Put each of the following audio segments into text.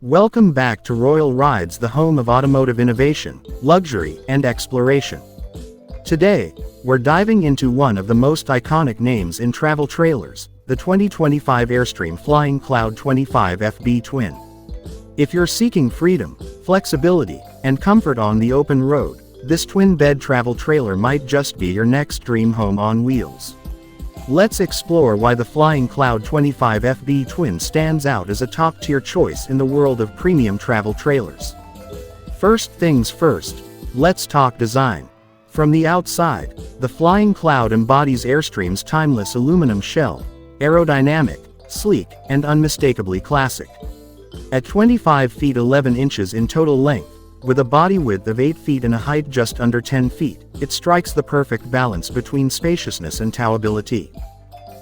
Welcome back to Royal Rides, the home of automotive innovation, luxury, and exploration. Today, we're diving into one of the most iconic names in travel trailers, the 2025 Airstream Flying Cloud 25 FB Twin. If you're seeking freedom, flexibility, and comfort on the open road, this twin-bed travel trailer might just be your next dream home on wheels. Let's explore why the Flying Cloud 25 FB Twin stands out as a top-tier choice in the world of premium travel trailers. First things first, let's talk design. From the outside, the Flying Cloud embodies Airstream's timeless aluminum shell, aerodynamic, sleek, and unmistakably classic. At 25 feet 11 inches in total length, with a body width of 8 feet and a height just under 10 feet, it strikes the perfect balance between spaciousness and towability.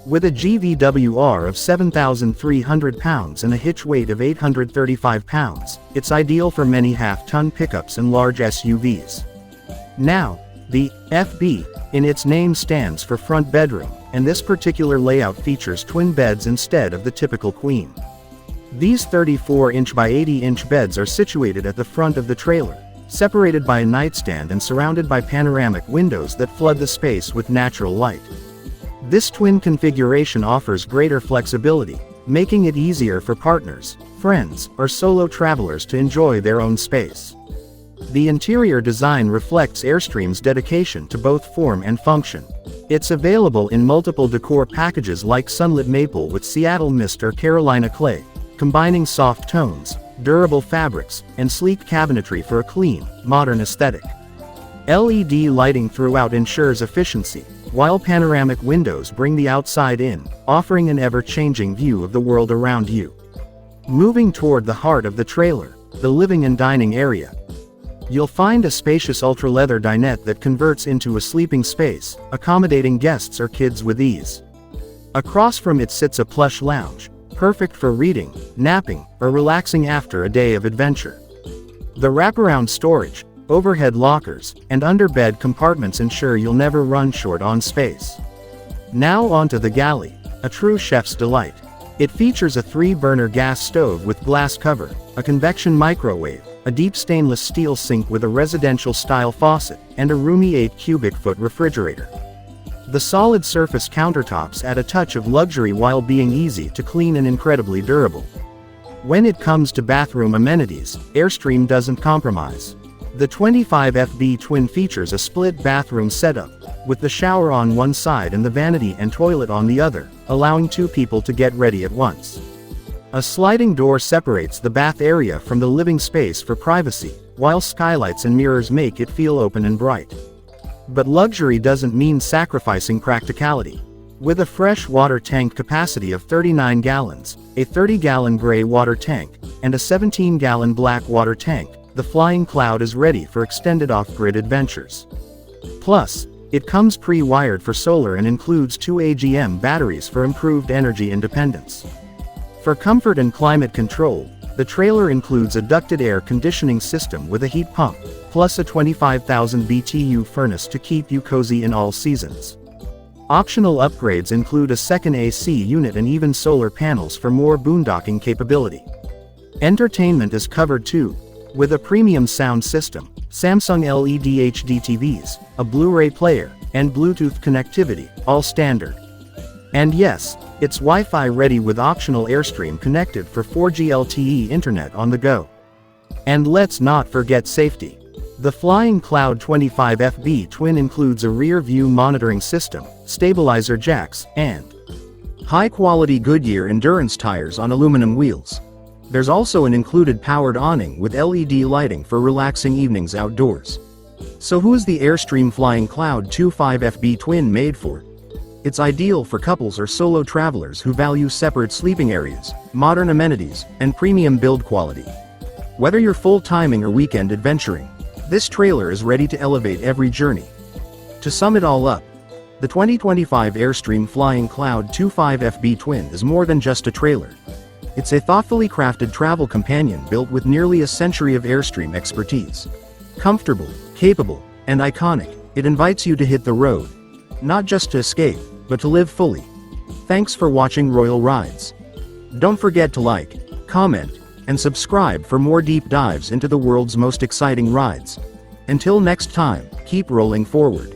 With a GVWR of 7,300 pounds and a hitch weight of 835 pounds, it's ideal for many half-ton pickups and large SUVs. Now, the FB, in its name, stands for front bedroom, and this particular layout features twin beds instead of the typical queen. These 34-inch by 80-inch beds are situated at the front of the trailer, separated by a nightstand and surrounded by panoramic windows that flood the space with natural light. This twin configuration offers greater flexibility, making it easier for partners, friends, or solo travelers to enjoy their own space. The interior design reflects Airstream's dedication to both form and function. It's available in multiple decor packages like sunlit maple with Seattle mist or Carolina clay, combining soft tones, durable fabrics, and sleek cabinetry for a clean, modern aesthetic. LED lighting throughout ensures efficiency, while panoramic windows bring the outside in, offering an ever-changing view of the world around you. Moving toward the heart of the trailer, the living and dining area. You'll find a spacious ultra-leather dinette that converts into a sleeping space, accommodating guests or kids with ease. Across from it sits a plush lounge, perfect for reading, napping, or relaxing after a day of adventure. The wraparound storage, overhead lockers, and underbed compartments ensure you'll never run short on space. Now onto the galley, a true chef's delight. It features a 3-burner gas stove with glass cover, a convection microwave, a deep stainless steel sink with a residential-style faucet, and a roomy 8 cubic foot refrigerator. The solid surface countertops add a touch of luxury while being easy to clean and incredibly durable. When it comes to bathroom amenities, Airstream doesn't compromise. The 25 FB Twin features a split bathroom setup, with the shower on one side and the vanity and toilet on the other, allowing 2 people to get ready at once. A sliding door separates the bath area from the living space for privacy, while skylights and mirrors make it feel open and bright. But luxury doesn't mean sacrificing practicality. With a fresh water tank capacity of 39 gallons, a 30-gallon gray water tank, and a 17-gallon black water tank, the Flying Cloud is ready for extended off-grid adventures. Plus, it comes pre-wired for solar and includes 2 AGM batteries for improved energy independence. For comfort and climate control, the trailer includes a ducted air conditioning system with a heat pump, plus a 25,000 BTU furnace to keep you cozy in all seasons. Optional upgrades include a second AC unit and even solar panels for more boondocking capability. Entertainment is covered too, with a premium sound system, Samsung LED HD TVs, a Blu-ray player, and Bluetooth connectivity, all standard. And yes, it's Wi-Fi ready with optional Airstream connected for 4G LTE internet on the go. And let's not forget safety. The Flying Cloud 25 FB Twin includes a rear-view monitoring system, stabilizer jacks, and high-quality Goodyear endurance tires on aluminum wheels. There's also an included powered awning with LED lighting for relaxing evenings outdoors. So who is the Airstream Flying Cloud 25 FB Twin made for? It's ideal for couples or solo travelers who value separate sleeping areas, modern amenities, and premium build quality. Whether you're full-timing or weekend adventuring, this trailer is ready to elevate every journey. To sum it all up, the 2025 Airstream Flying Cloud 25 FB Twin is more than just a trailer. It's a thoughtfully crafted travel companion built with nearly a century of Airstream expertise. Comfortable, capable, and iconic, it invites you to hit the road. Not just to escape, but to live fully. Thanks for watching Royal Rides. Don't forget to like, comment, and subscribe for more deep dives into the world's most exciting rides. Until next time, keep rolling forward.